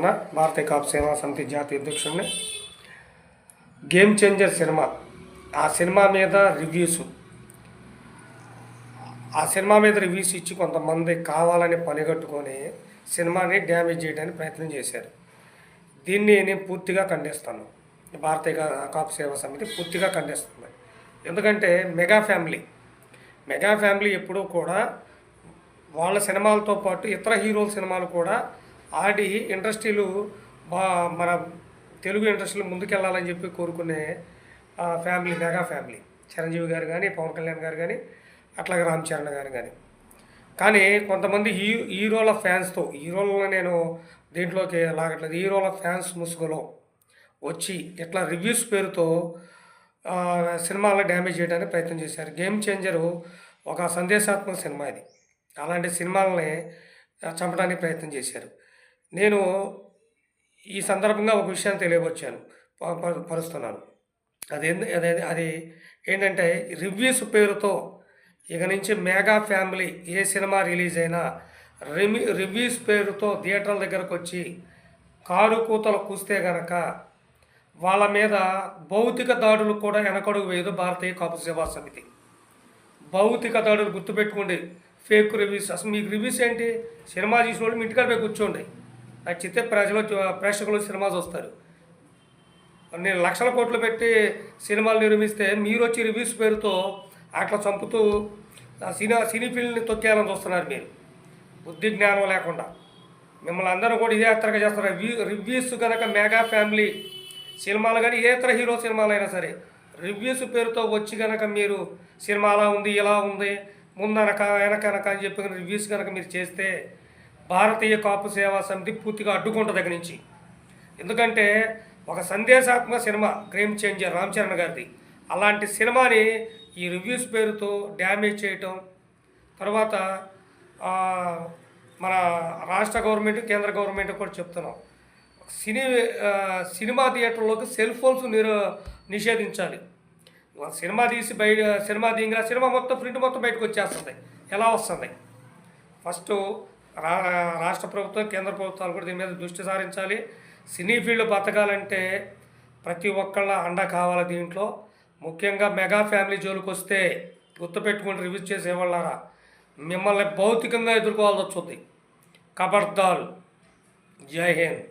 రామచరణ, భారతీయ కాపు సేవా సమితి జాతీయ అధ్యక్షుడిని. గేమ్ చేంజర్ సినిమా, ఆ సినిమా మీద రివ్యూస్ ఇచ్చి కొంతమంది కావాలని పనిగట్టుకొని సినిమాని డ్యామేజ్ చేయడానికి ప్రయత్నం చేశారు. దీన్ని నేను పూర్తిగా ఖండిస్తాను. భారతీయ కాపు సేవా సమితి పూర్తిగా ఖండిస్తుంది. ఎందుకంటే మెగా ఫ్యామిలీ ఎప్పుడూ కూడా వాళ్ళ సినిమాలతో పాటు ఇతర హీరోల సినిమాలు కూడా ఆడి ఇండస్ట్రీలు మన తెలుగు ఇండస్ట్రీలో ముందుకెళ్ళాలని చెప్పి కోరుకునే ఫ్యామిలీ మెగా ఫ్యామిలీ. చిరంజీవి గారు కానీ, పవన్ కళ్యాణ్ గారు కానీ, అట్లాగే రామ్ చరణ్ గారు కానీ కొంతమంది హీరోల ఫ్యాన్స్తో, హీరోలను నేను దీంట్లోకి లాగట్లేదు, హీరోల ఫ్యాన్స్ ముసుగులో వచ్చి ఇట్లా రివ్యూస్ పేరుతో సినిమాలను డ్యామేజ్ చేయడానికి ప్రయత్నం చేశారు. గేమ్ చేంజరు ఒక సందేశాత్మక సినిమా ఇది. అలాంటి సినిమాలని చంపడానికి ప్రయత్నం చేశారు. నేను ఈ సందర్భంగా ఒక విషయాన్ని తెలియవచ్చాను పరుస్తున్నాను. అది ఏంటంటే, రివ్యూస్ పేరుతో ఇక నుంచి మెగా ఫ్యామిలీ ఏ సినిమా రిలీజ్ అయినా రివ్యూస్ పేరుతో థియేటర్ల దగ్గరకు వచ్చి కారు కూతలు కూస్తే గనక వాళ్ళ మీద భౌతిక దాడులు కూడా వెనకడుగు వేయదు భారతీయ కాపు సేవా సమితి. భౌతిక దాడులు గుర్తుపెట్టుకోండి. Fake reviews. అసలు మీకు రివ్యూస్ ఏంటి? సినిమా చూసిన వాళ్ళు మీ ఇంటికాడ పోయి కూర్చోండి. నచ్చితే ప్రేక్షకులు సినిమా చూస్తారు. నేను లక్షల కోట్లు పెట్టి సినిమాలు నిర్మిస్తే మీరు వచ్చి రివ్యూస్ పేరుతో అట్లా చంపుతూ సినీ ఫీల్డ్ని తొక్కేయాలని చూస్తున్నారు. మీరు బుద్ధి జ్ఞానం లేకుండా మిమ్మల్ని అందరూ కూడా ఇదే యాత్రగా చేస్తారు. రివ్యూస్ కనుక మెగా ఫ్యామిలీ సినిమాలు కానీ ఏ ఇతర హీరో సినిమాలైనా సరే రివ్యూస్ పేరుతో వచ్చి కనుక మీరు సినిమా అలా ఉంది, ఇలా ఉంది, ముందనక వెనకనక అని చెప్పి రివ్యూస్ కనుక మీరు చేస్తే భారతీయ కాపు సేవా సమితి పూర్తిగా అడ్డుకుంటుంది దగ్గర నుంచి. ఎందుకంటే ఒక సందేశాత్మక cinema game changer Ram Charan గారిది. అలాంటి సినిమాని ఈ రివ్యూస్ పేరుతో డ్యామేజ్ చేయటం, తర్వాత మన రాష్ట్ర గవర్నమెంట్, కేంద్ర గవర్నమెంట్ కూడా చెప్తున్నాం, సినిమా థియేటర్లోకి సెల్ ఫోన్స్ నిషేధించాలి. సినిమా తీసి సినిమా మొత్తం ప్రింట్ మొత్తం బయటకు వచ్చేస్తుంది. ఎలా వస్తుంది? ఫస్ట్ రాష్ట్ర ప్రభుత్వం, కేంద్ర ప్రభుత్వాలు కూడా దీని మీద దృష్టి సారించాలి. సినీ ఫీల్డ్ బతకాలంటే ప్రతి ఒక్కళ్ళ అండ కావాలి. దీంట్లో ముఖ్యంగా మెగా ఫ్యామిలీ జోలికి వస్తే గుర్తుపెట్టుకుని రివ్యూస్ చేసేవాళ్ళారా, మిమ్మల్ని భౌతికంగా ఎదుర్కోవాల్సి వచ్చింది. ఖబర్దార్. జై హింద్.